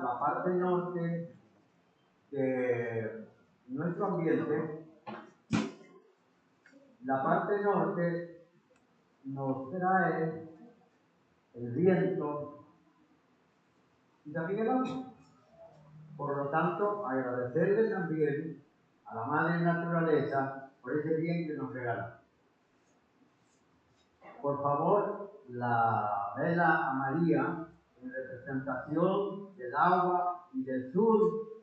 la parte norte de nuestro ambiente, la parte norte nos trae el viento y también el agua. Por lo tanto, agradecerle también a la madre naturaleza por ese bien que nos regala. Por favor, la vela amarilla en representación del agua y del sur,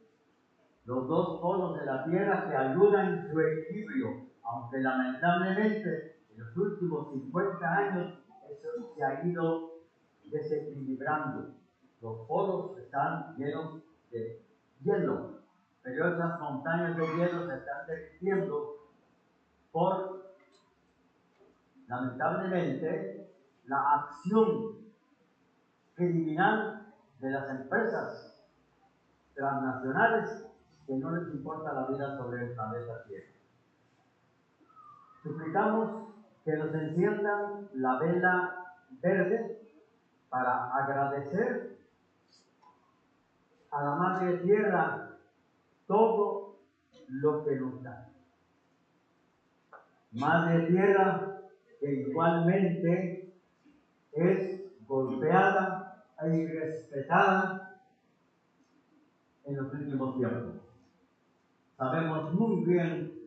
los dos polos de la tierra que ayudan en su equilibrio, aunque lamentablemente en los últimos 50 años eso se ha ido desequilibrando. Los polos están llenos de hielo, pero esas montañas de hielo se están derritiendo por, lamentablemente, la acción criminal de las empresas transnacionales que no les importa la vida sobre el planeta Tierra. Suplicamos que nos enciendan la vela verde para agradecer a la Madre Tierra todo lo que nos da. Madre Tierra que igualmente es golpeada e irrespetada en los últimos tiempos. Sabemos muy bien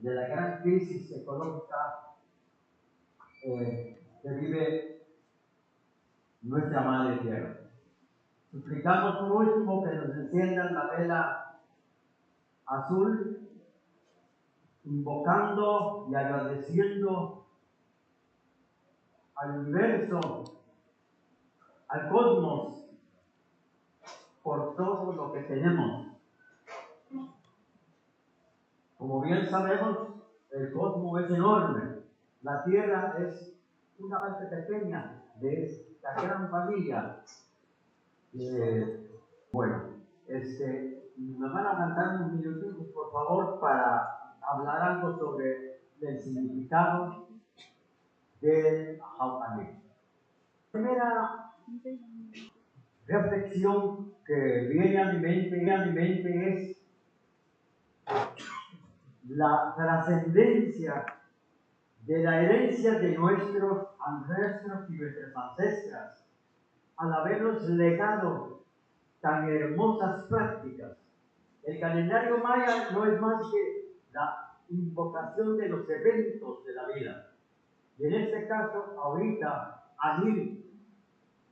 de la gran crisis ecológica que vive nuestra Madre Tierra. Suplicamos por último que nos enciendan la vela azul, invocando y agradeciendo al universo, al cosmos, por todo lo que tenemos. Como bien sabemos, el cosmos es enorme. La Tierra es una parte pequeña de esta gran familia. Me van a cantar unos minutitos, por favor, para hablar algo sobre el significado del Jaupané. La primera reflexión que viene a mi mente es la trascendencia de la herencia de nuestros ancestros y nuestras ancestras, al habernos legado tan hermosas prácticas. El calendario maya no es más que la invocación de los eventos de la vida. Y en este caso, ahorita, allí,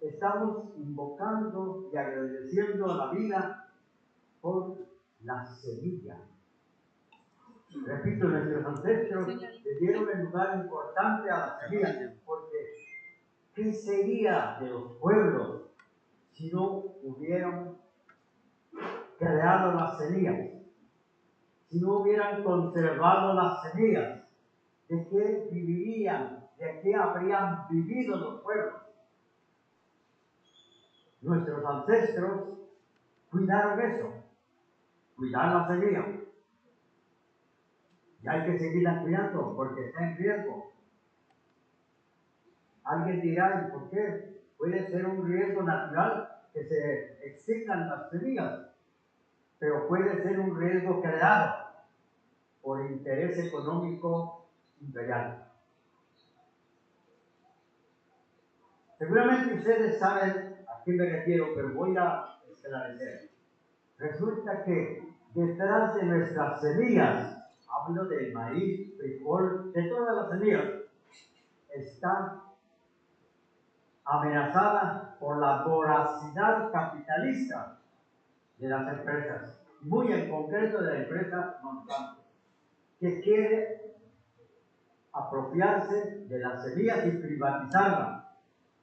estamos invocando y agradeciendo a la vida por la semilla. Repito, nuestros ancestros le dieron un lugar importante a la semilla, porque ¿qué sería de los pueblos si no hubieran creado las semillas? Si no hubieran conservado las semillas, ¿de qué vivirían? ¿De qué habrían vivido los pueblos? Nuestros ancestros cuidaron eso, cuidar la semilla. Y hay que seguirla cuidando porque está en riesgo. Alguien dirá, ¿y por qué? Puede ser un riesgo natural que se extingan las semillas, pero puede ser un riesgo creado por interés económico imperial. Seguramente ustedes saben a qué me refiero, pero voy a esclarecer. Resulta que detrás de nuestras semillas, hablo del maíz, frijol, de todas las semillas, está amenazada por la voracidad capitalista de las empresas, muy en concreto de la empresa Monsanto, que quiere apropiarse de las semillas y privatizarlas,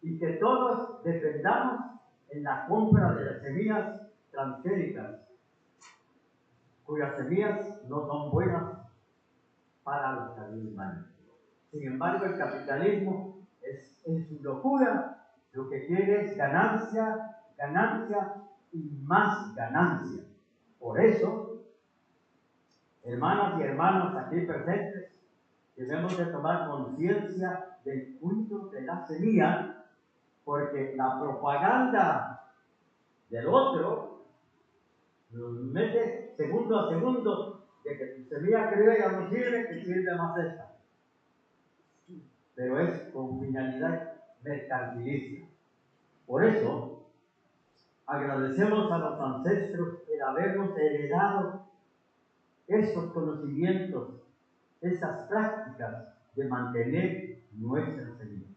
y que todos dependamos en la compra de las semillas transgénicas, cuyas semillas no son buenas para la salud humana. Sin embargo, el capitalismo es en su locura, lo que quiere es ganancia, ganancia y más ganancia. Por eso, hermanas y hermanos aquí presentes, debemos de tomar conciencia del cuidado de la semilla, porque la propaganda del otro, nos mete segundo a segundo de que tu semilla criolla no sirve, que sirve más esta. Pero es con finalidad mercantilista. Por eso, agradecemos a los ancestros el habernos heredado estos conocimientos, esas prácticas de mantener nuestra semilla.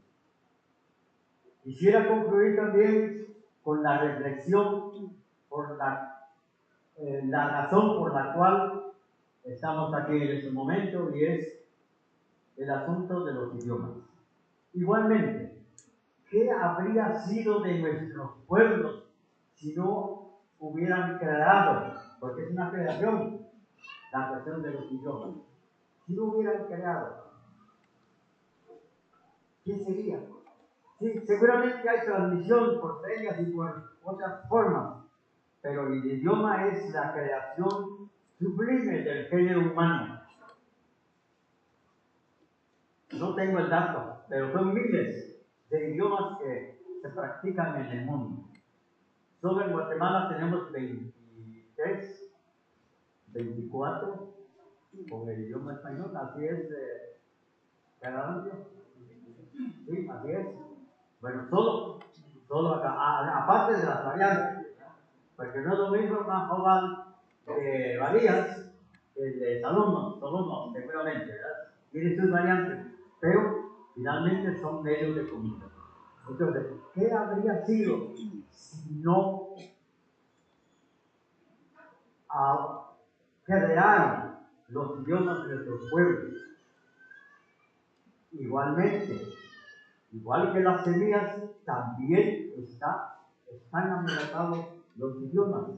Quisiera concluir también con la reflexión por la razón por la cual estamos aquí en este momento, y es el asunto de los idiomas. Igualmente, ¿qué habría sido de nuestros pueblos si no hubieran creado, porque es una creación, la cuestión de los idiomas? Si no hubieran creado, ¿qué sería? Sí, seguramente hay transmisión por señas y por otras formas, pero el idioma es la creación sublime del género humano. No tengo el dato, pero son miles de idiomas que se practican en el mundo. Solo en Guatemala tenemos 23, 24 con el idioma español. Así es, Canarancio. Sí, así es. Bueno, solo acá, aparte de las variantes, porque no es lo mismo una joven de Varías que de Salomo, seguramente, ¿verdad? Tiene sus variantes, pero finalmente son medios de comunicación. Entonces, ¿qué habría sido si no crearon los idiomas de nuestros pueblos? Igualmente, igual que las semillas, también están amenazados los idiomas.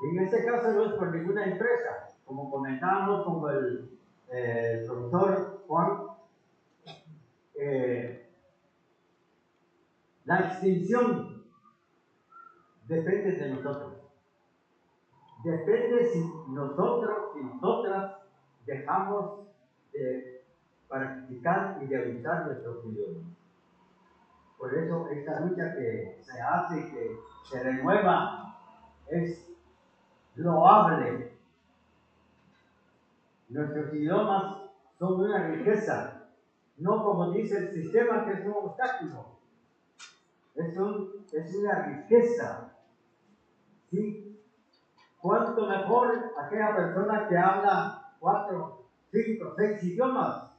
En este caso no es por ninguna empresa, como comentábamos con el profesor Juan, la extinción depende de nosotros. Depende si nosotros y nosotras dejamos de practicar y de usar nuestros idiomas. Por eso esta lucha que se hace, que se renueva, es loable. Nuestros idiomas son una riqueza, no como dice el sistema que es un obstáculo. Es una riqueza. ¿Sí? ¿Cuánto mejor aquella persona que habla 4, 5, 6 idiomas?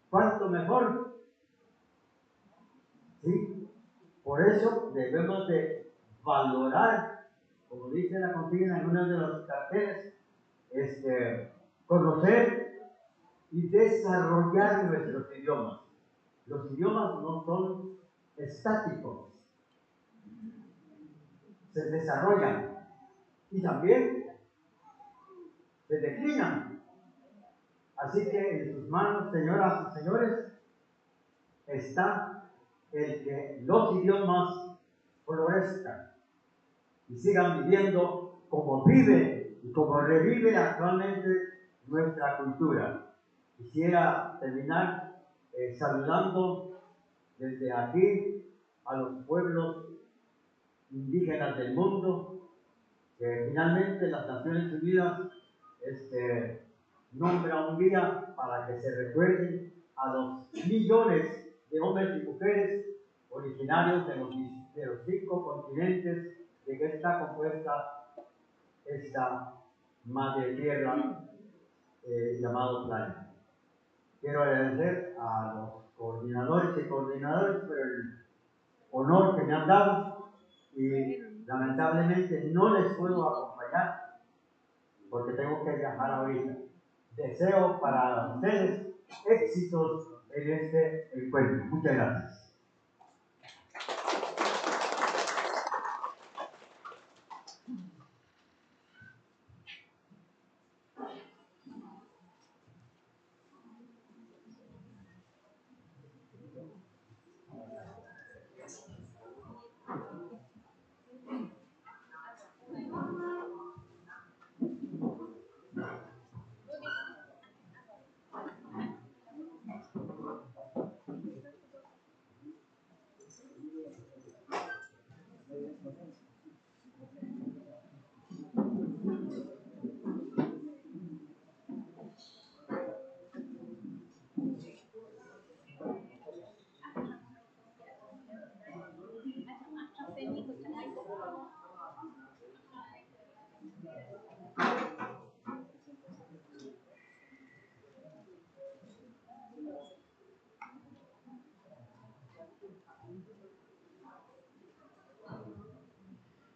¿Cuánto mejor? ¿Sí? Por eso debemos de valorar, como dice la consigna en uno de los carteles, conocer y desarrollar nuestros idiomas. Los idiomas no son estáticos, se desarrollan y también se declinan. Así que en sus manos, señoras y señores, está el que los idiomas florezcan y sigan viviendo como vive y como revive actualmente nuestra cultura. Quisiera terminar saludando desde aquí a los pueblos indígenas del mundo, que finalmente las Naciones Unidas nombra un día para que se recuerden a los millones de hombres y mujeres originarios de los 5 continentes de que está compuesta esta madre tierra llamado planeta. Quiero agradecer a los coordinadores y coordinadoras por el honor que me han dado, y lamentablemente no les puedo acompañar porque tengo que viajar ahorita. Deseo para ustedes éxitos en este encuentro. Muchas gracias.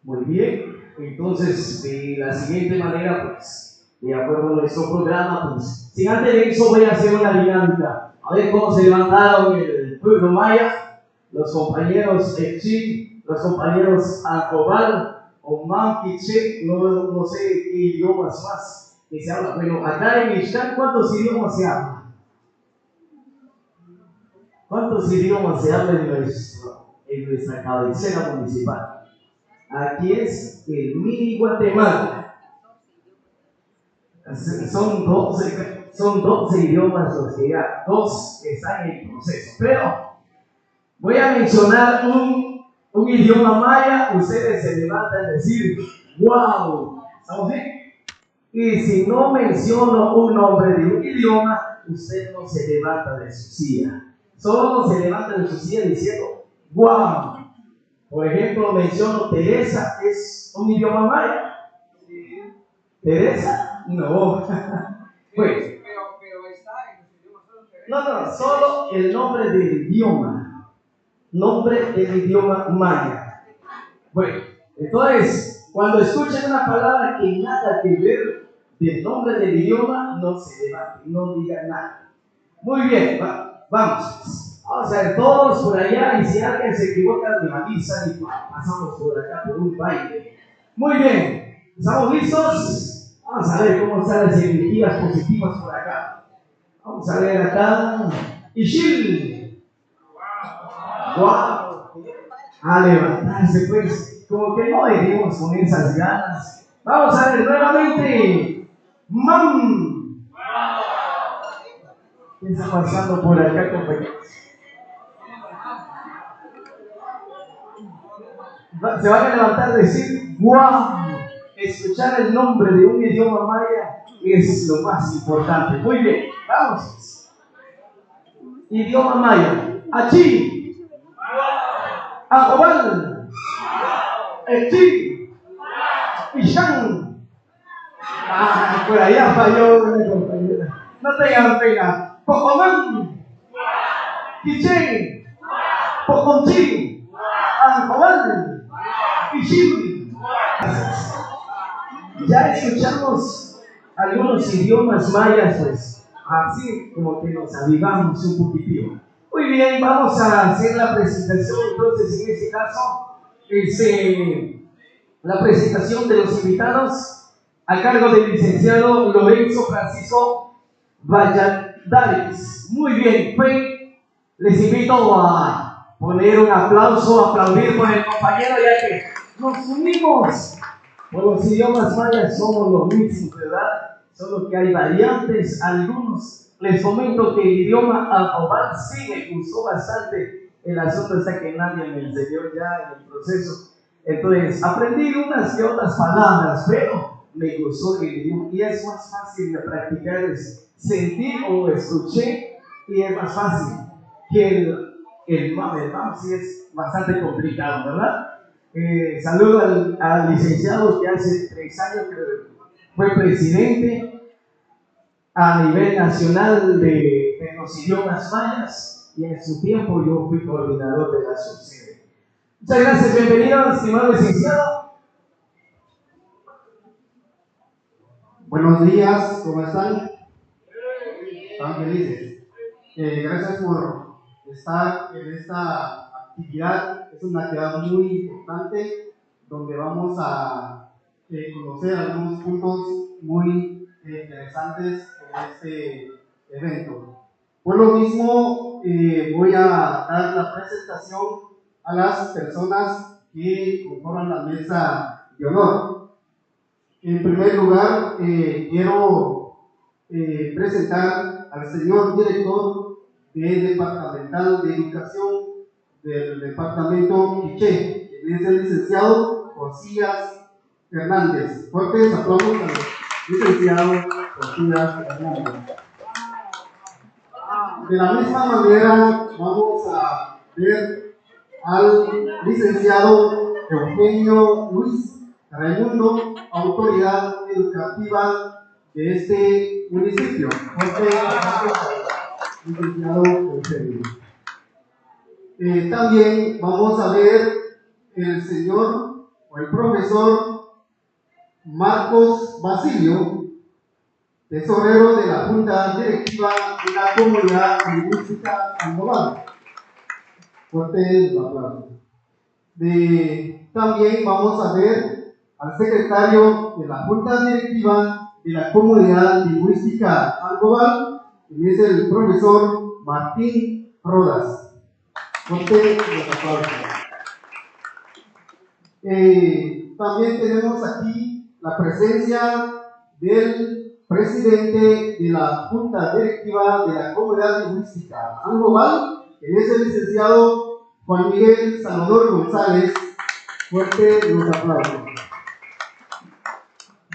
Muy bien, entonces de la siguiente manera, pues, de acuerdo a nuestro programa, pues, sin antes de eso voy a hacer una dinámica. A ver cómo se levantaron el pueblo maya, los compañeros Exi, los compañeros Acobal, Oman, Quiché, no sé qué idiomas más que se hablan. Bueno, acá en Ixcán, ¿cuántos idiomas se hablan? ¿Cuántos idiomas se hablan en nuestra cabecera municipal? Aquí es el mini Guatemala. Son 12 idiomas los que ya, dos están en proceso. Pero voy a mencionar un idioma maya, ustedes se levantan a decir, wow, ¿estamos bien? Y si no menciono un nombre de un idioma, usted no se levanta de su silla. Solo se levanta de su silla diciendo, wow. Por ejemplo, menciono Teresa, ¿es un idioma maya? Sí. ¿Teresa? No. Pues, pero está en los idiomas solo Teresa. No, solo el nombre del idioma. Nombre del idioma maya. Bueno, entonces, cuando escuchen una palabra que nada que ver del nombre del idioma, no se levanten, no digan nada. Muy bien, vamos. Vamos a ver, todos por allá, y si alguien se equivoca, me avisan y pasamos por acá por un baile. Muy bien, ¿estamos listos? Vamos a ver cómo están las energías positivas por acá. Vamos a ver acá. Ishil. Wow. A levantarse, pues, como que no venimos con esas ganas. Vamos a ver nuevamente. Mam. ¿Qué está pasando por acá, compañeros? Se van a levantar y decir, wow, escuchar el nombre de un idioma maya es lo más importante. Muy bien, vamos. Idioma maya. Achi. Acobal. Echi. Ishan. Por allá falló una compañera. No tengan pena. Pocomán. Quiché. Poconchi. Acobal. Ishibri. Ya escuchamos algunos idiomas mayas, pues así como que nos avivamos un poquitito. Muy bien, vamos a hacer la presentación. Entonces, en este caso, la presentación de los invitados a cargo del licenciado Lorenzo Francisco Valladares. Muy bien, pues les invito a poner un aplauso, aplaudir por el compañero, ya que nos unimos. Por los idiomas mayas somos los mismos, ¿verdad? Solo que hay variantes, algunos. Les comento que el idioma Acobal sí me gustó bastante. El asunto está que nadie me enseñó ya en el proceso. Entonces, aprendí unas que otras palabras, pero me gustó el idioma. Y es más fácil de practicar, es sentir o escuché, y es más fácil que el mam sí es bastante complicado, ¿verdad? Saludo al licenciado que hace 3 años que fue presidente a nivel nacional de los idiomas mayas, y en su tiempo yo fui coordinador de la subsede. Muchas gracias, bienvenido, estimado licenciado. Buenos días, ¿cómo están? ¿Están felices? Gracias por estar en esta actividad. Es una actividad muy importante donde vamos a conocer algunos puntos muy interesantes en este evento. Por lo mismo, voy a dar la presentación a las personas que conforman la mesa de honor. En primer lugar, quiero presentar al señor director del Departamental de Educación del Departamento Quiché. En Él es el licenciado Josías Hernández. Fuertes aplausos al licenciado Josías Hernández. De la misma manera, vamos a ver al licenciado Eugenio Luis Raimundo, autoridad educativa de este municipio. Fuertes aplausos al licenciado Eugenio. También vamos a ver el señor o el profesor Marcos Basilio, tesorero de la Junta Directiva de la Comunidad Lingüística Sandoval. Fuerte el aplauso. También vamos a ver al secretario de la Junta Directiva de la Comunidad Lingüística Sandoval, que es el profesor Martín Rodas. Fuerte los aplausos. También tenemos aquí la presencia del presidente de la Junta Directiva de la Comunidad Lingüística Sandoval, que es el licenciado Juan Miguel Salvador González. Fuerte los aplausos.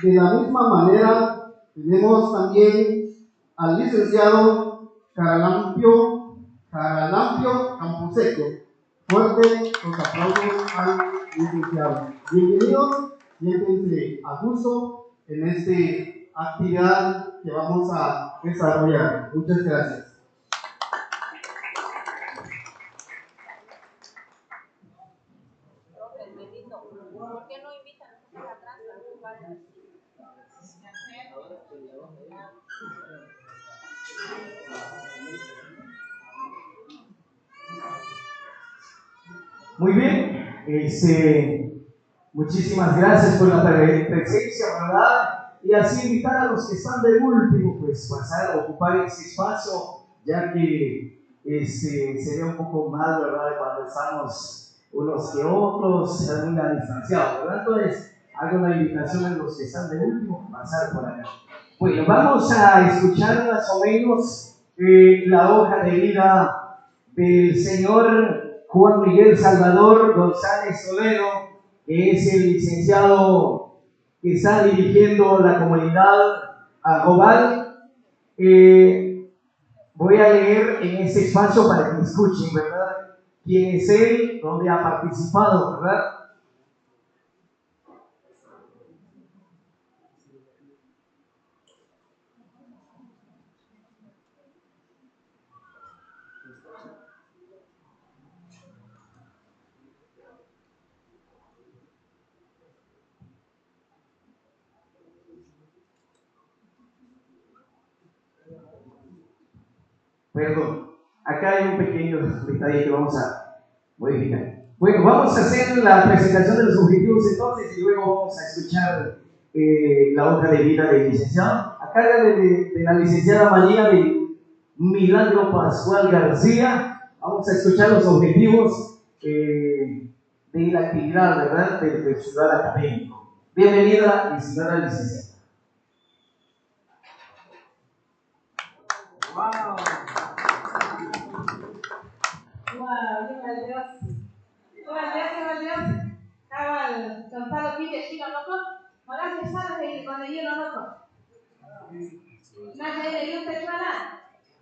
De la misma manera, tenemos también al licenciado Caralampio Camposeco. Fuerte los aplausos al licenciado. Bienvenidos, siéntense a gusto en esta actividad que vamos a desarrollar. Muchas gracias. ¿Por qué no invitan a estar atrás? Muy bien, muchísimas gracias por la presencia, ¿verdad? Y así invitar a los que están de último, pues pasar a ocupar ese espacio, ya que sería un poco más, ¿verdad? Cuando estamos unos que otros, alguna distanciados, ¿verdad? Entonces, hago una invitación a los que están de último, pasar por acá. Bueno, vamos a escuchar más o menos la hoja de vida del señor Juan Miguel Salvador González Toledo, que es el licenciado que está dirigiendo la comunidad Ajobal. Voy a leer en este espacio para que escuchen, ¿verdad? Quién es él, dónde ha participado, ¿verdad? Perdón, acá hay un pequeño detalle que vamos a modificar. Bueno, vamos a hacer la presentación de los objetivos entonces y luego vamos a escuchar la hoja de vida del licenciado. Acá de la licenciada María de Milagro Pascual García, vamos a escuchar los objetivos de la actividad, ¿verdad?, del ciudad académico. Bienvenida, señora licenciada. Wow, Dios. Cabal, contado que chino loco, ahora se sabe que cuando yo no loco. Nadie le dio un techuala.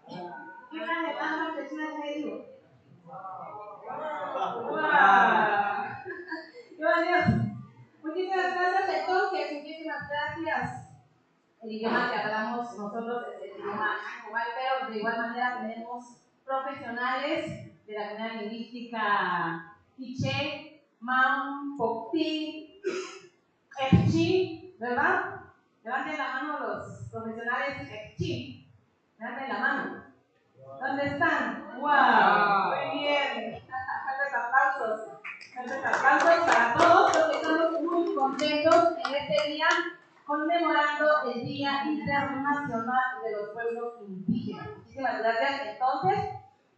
Y una de más que china se dio. Dios. Muchísimas gracias. Entonces, muchísimas gracias. El idioma que hablamos nosotros es el idioma Ajobal, pero de igual manera tenemos profesionales de la comunidad lingüística quiché, mam, popí, echí, ¿verdad? Levanten la mano los profesionales echí. Levanten la mano. ¿Dónde están? ¡Wow! Muy bien. Fuertes aplausos. Fuertes aplausos para todos porque estamos muy contentos en este día conmemorando el Día Internacional de los Pueblos Indígenas. Muchísimas gracias. Entonces,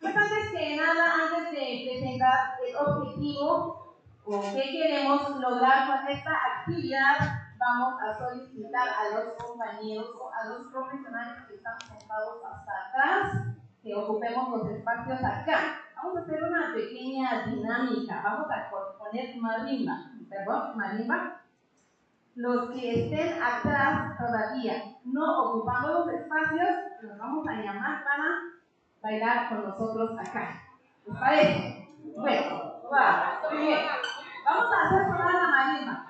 pues antes que nada, antes de presentar el objetivo o qué queremos lograr con esta actividad, vamos a solicitar a los compañeros o a los profesionales que están sentados hasta atrás que ocupemos los espacios acá. vamos a hacer una pequeña dinámica. Vamos a poner marimba. Los que estén atrás todavía no ocupamos los espacios, los vamos a llamar para bailar con nosotros acá. ¿Les parece? Bueno, muy bien. Vamos a hacer sonar la marimba.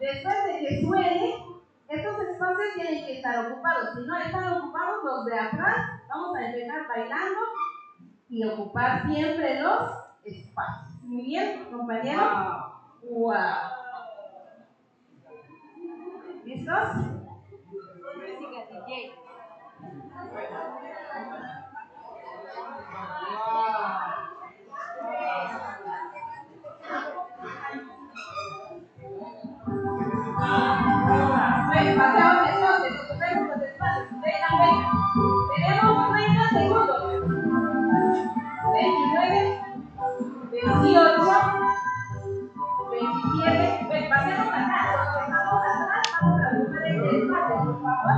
Después de que suene, estos espacios tienen que estar ocupados. Si no están ocupados, los de atrás, vamos a empezar bailando y ocupar siempre los espacios. Muy bien, compañeros. ¡Wow! ¿Listos? Bueno, pasemos entonces, ocupemos los espacios. Venga. Tenemos 30 segundos. 29, 28, 27. Pasemos acá. Los que estamos atrás, vamos a ocupar este espacio, por favor.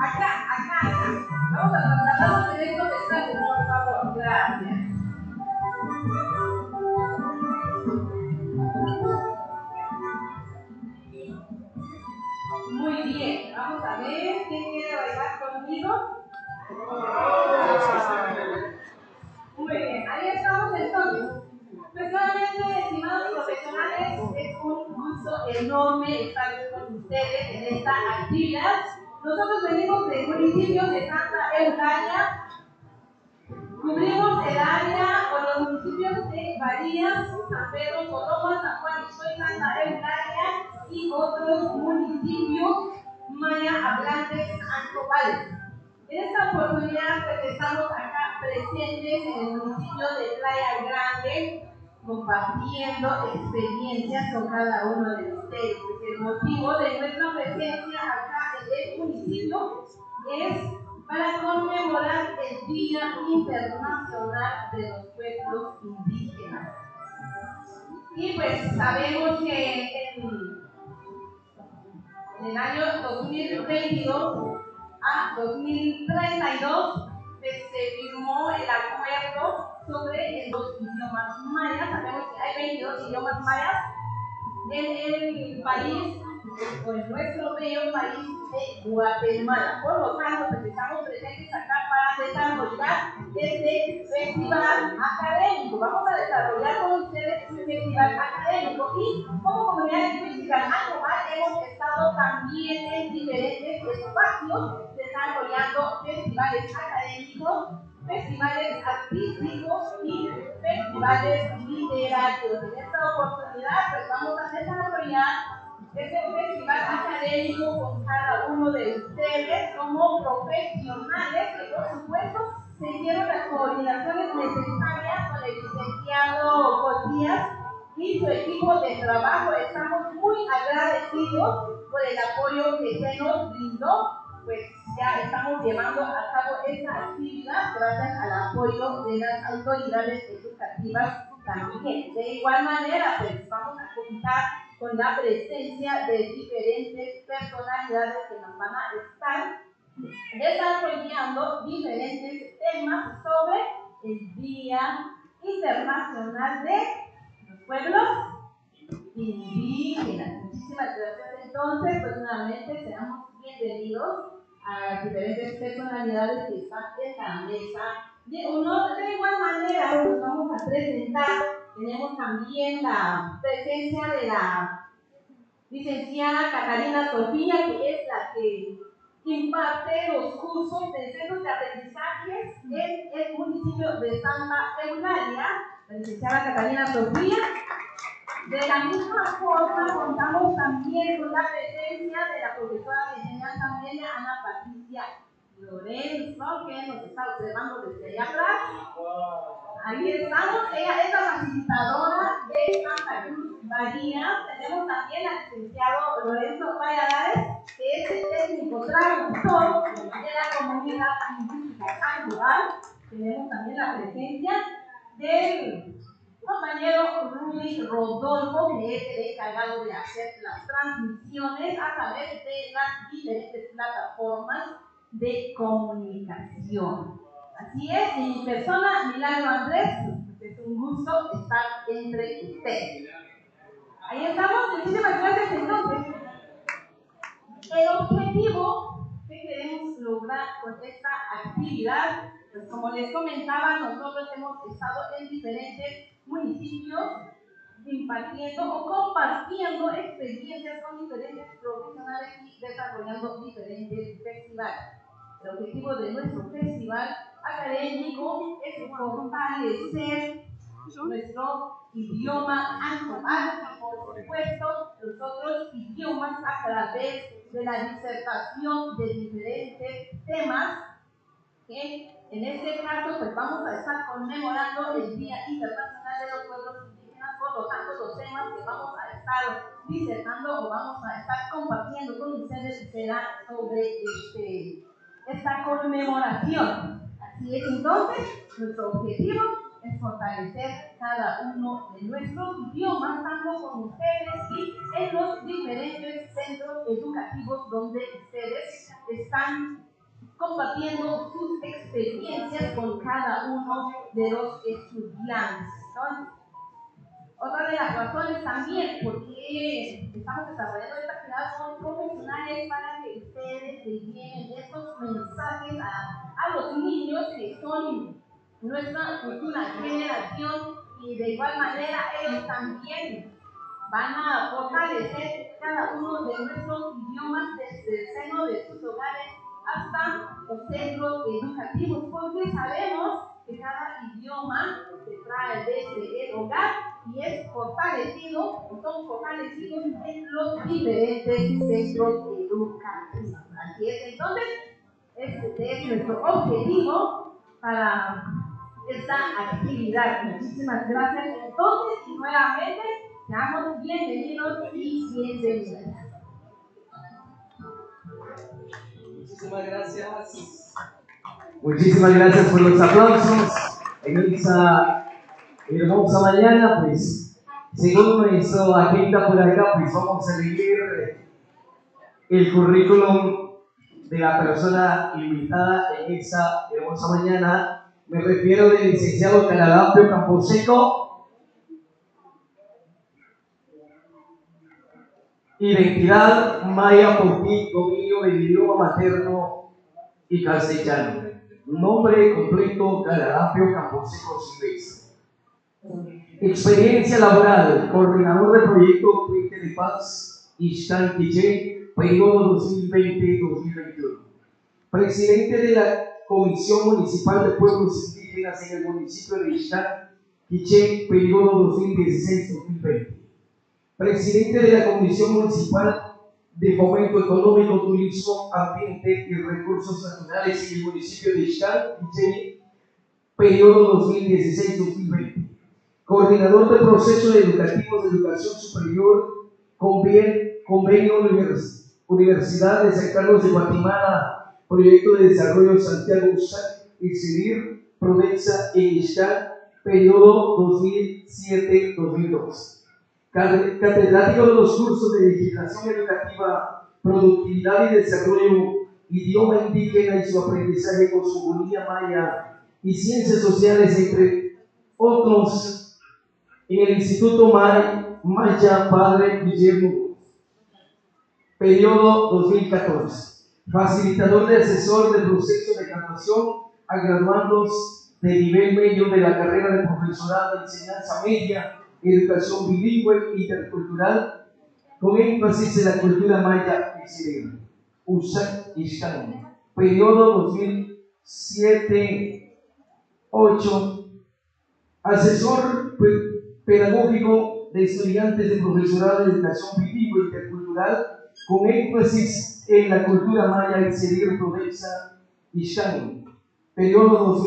Acá. Vamos a trasladarnos en estos espacios, por favor. Gracias. Muy bien. Vamos a ver quién quiere bailar conmigo. Muy bien. Ahí estamos entonces. Pues nuevamente, estimados profesionales, es un gusto enorme estar con ustedes en esta actividad. Nosotros venimos del municipio de Santa Eulalia, cubrimos el área con los municipios de Varillas, San Pedro, Coloma, San Juan y Santa Eulalia y otros municipios maya hablantes ancobales. En esta oportunidad pues estamos acá presentes en el municipio de Playa Grande, compartiendo experiencias con cada uno de ustedes. El motivo de nuestra presencia acá en el municipio es para conmemorar el Día Internacional de los Pueblos Indígenas. Y pues sabemos que en el año 2022 a 2032 se firmó el acuerdo sobre los idiomas mayas. Sabemos que hay 22 idiomas mayas en el país, o en nuestro bello país de Guatemala. Por lo tanto, pues estamos presentes acá para desarrollar este festival académico. Vamos a desarrollar con ustedes un festival académico y como comunidad lingüística ancobal hemos estado también en diferentes espacios desarrollando festivales académicos, festivales artísticos y festivales literarios. En esta oportunidad pues vamos a desarrollar este festival académico con cada uno de ustedes como profesionales que por supuesto se hicieron las coordinaciones necesarias con el licenciado Cotías y su equipo de trabajo. Estamos muy agradecidos por el apoyo que se nos brindó. Pues ya estamos llevando a cabo esta actividad gracias al apoyo de las autoridades educativas también. De igual manera, pues vamos a contar con la presencia de diferentes personalidades que nos van a estar desarrollando diferentes temas sobre el Día Internacional de los Pueblos Indígenas. Muchísimas gracias. Entonces, pues nuevamente seamos bienvenidos a las diferentes personalidades que están en la mesa. De igual manera, nos vamos a presentar. Tenemos también la presencia de la licenciada Catalina Sofía, que es la que imparte los cursos de centros de aprendizajes en el municipio de Santa Eulalia. La licenciada Catalina Sofía. De la misma forma, contamos también con la presencia de la profesora de enseñanza media, Ana Patricia Lorenzo, que nos está observando desde allá atrás. Ahí estamos. Ella es la facilitadora de Santa Cruz Varillas. Tenemos también al licenciado Lorenzo Valladares, que es el técnico traductor de la comunidad lingüística ancobal. Tenemos también la presencia del compañero Rudy Rodolfo, que es el encargado de hacer las transmisiones a través de las diferentes plataformas de comunicación. Así es, en mi persona, Milagro Andrés, es un gusto estar entre ustedes. Ahí estamos, muchísimas gracias. Entonces, el objetivo que queremos lograr con esta actividad, pues como les comentaba, nosotros hemos estado en diferentes municipios impartiendo o compartiendo experiencias con diferentes profesionales y desarrollando diferentes festivales. El objetivo de nuestro festival académico es fortalecer nuestro idioma actual y, por supuesto, los otros idiomas a través de la disertación de diferentes temas que en este caso pues vamos a estar conmemorando el Día Internacional de los Pueblos Indígenas. Por lo tanto, los temas que vamos a estar disertando o vamos a estar compartiendo con ustedes serán sobre esta conmemoración. Así es, entonces, nuestro objetivo es fortalecer cada uno de nuestros idiomas, tanto con ustedes y en los diferentes centros educativos donde ustedes están compartiendo sus experiencias con cada uno de los estudiantes. Entonces, otra de las razones también por qué estamos desarrollando esta actividad son profesionales para que ustedes les lleven estos mensajes a los niños que son nuestra futura generación, y de igual manera ellos también van a fortalecer cada uno de nuestros idiomas desde el seno de sus hogares hasta los centros educativos, porque sabemos que cada idioma se trae desde el hogar y es fortalecido, son fortalecidos en los diferentes centros educativos. Así es, entonces, este es nuestro objetivo para esta actividad. Muchísimas gracias entonces y nuevamente seamos bienvenidos y bienvenidas. Muchísimas gracias. Muchísimas gracias por los aplausos en esta hermosa mañana. Pues, según nuestra agenda por acá, pues vamos a leer el currículum de la persona invitada en esta hermosa mañana. Me refiero del licenciado Caralampio Camposeco. Identidad maya, portugués, dominio del idioma materno y castellano. Nombre completo: Caralampio Camposeco Silvestre. Experiencia laboral: coordinador de proyecto Puente de Paz, Ixtán Quiché, periodo 2020-2021. Presidente de la Comisión Municipal de Pueblos Indígenas en el municipio de Ixtán Quiché, periodo 2016-2020. Presidente de la Comisión Municipal de Fomento Económico, Turismo, Ambiente y Recursos Naturales en el municipio de Ixtán Quiché, periodo 2016-2020. Coordinador de procesos educativos de educación superior, convenio Universidad de San Carlos de Guatemala, proyecto de desarrollo Santiago Usac y Civil Prodensa en Ixtán, periodo 2007-2012. Catedrático de los cursos de legislación educativa, productividad y desarrollo, idioma indígena y su aprendizaje, cosmogonía maya y ciencias sociales, entre otros, en el Instituto Maya Padre Guillermo, periodo 2014. Facilitador de asesor de proceso de graduación a graduandos de nivel medio de la carrera de profesorado de enseñanza media, educación bilingüe intercultural, con énfasis en la cultura maya exiliana. Usac Ixtán, periodo 2007-2008. Asesor pedagógico de estudiantes de profesorado de educación bilingüe intercultural, con énfasis en la cultura maya exiliana Prodensa Ixtán, periodo 2000.